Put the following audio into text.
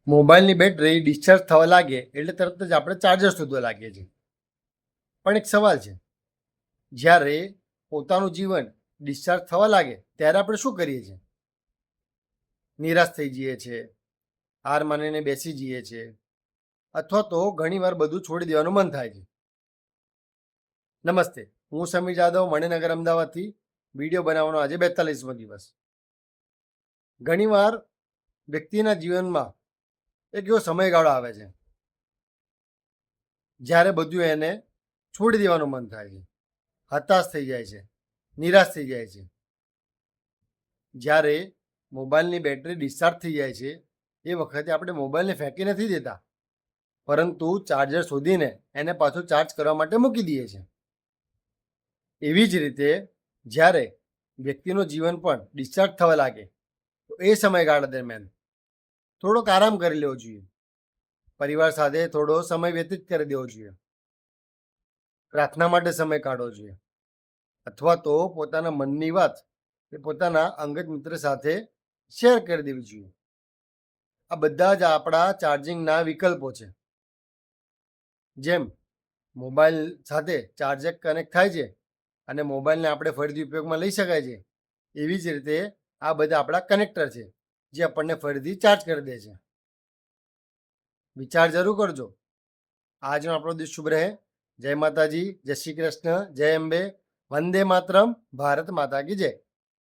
મોબાઈલની battery discharge થવા લાગે એટલે તરત જ આપણે ચાર્જર શોધવા લાગીએ છીએ. પણ એક સવાલ છે, જ્યારે પોતાનું જીવન ડિસ્ચાર્જ થવા લાગે ત્યારે આપણે શું કરીએ છીએ? નિરાશ થઈ જઈએ છીએ, હાર માનીને બેસી જઈએ છીએ, અથવા તો ઘણીવાર બધું છોડી દેવાનું મન થાય છે. નમસ્તે, હું સમીર જાદવ, મણિનગર, અમદાવાદથી વિડીયો બનાવવાનો આજે 42મો દિવસ. ઘણીવાર વ્યક્તિના જીવનમાં એક એવો સમયગાળો આવે છે જ્યારે બધું એને છોડી દેવાનું મન થાય છે, હતાશ થઈ જાય છે, નિરાશ થઈ જાય છે. જ્યારે મોબાઈલની બેટરી ડિસ્ચાર્જ થઈ જાય છે એ વખતે આપણે મોબાઈલને ફેંકી નથી દેતા, પરંતુ ચાર્જર શોધીને એને પાછું ચાર્જ કરવા માટે મૂકી દઈએ છીએ. એવી જ રીતે જ્યારે વ્યક્તિનું જીવન પણ ડિસ્ચાર્જ થવા લાગે તો એ સમયગાળા દરમિયાન થોડોક આરામ કરી લેવો જોઈએ, પરિવાર સાથે થોડો સમય વ્યતીત કરી દેવો જોઈએ, પ્રાર્થના માટે સમય કાઢવો જોઈએ, અથવા તો પોતાના મનની વાત એ પોતાના અંગત મિત્ર સાથે શેર કરી દેવી જોઈએ. આ બધા જ આપણા ચાર્જિંગના વિકલ્પો છે. જેમ મોબાઈલ સાથે ચાર્જર કનેક્ટ થાય છે અને મોબાઈલને આપણે ફરીથી ઉપયોગમાં લઈ શકાય છે, એવી જ રીતે આ બધા આપણા કનેક્ટર છે જે આપણને ફરીથી ચાર્જ કરી દે છે. વિચાર જરૂર કરજો. આજનો આપણો દિવસ શુભ રહે. જય માતાજી, જય શ્રી કૃષ્ણ, જય અંબે, વંદે માતરમ, ભારત માતા કી જય.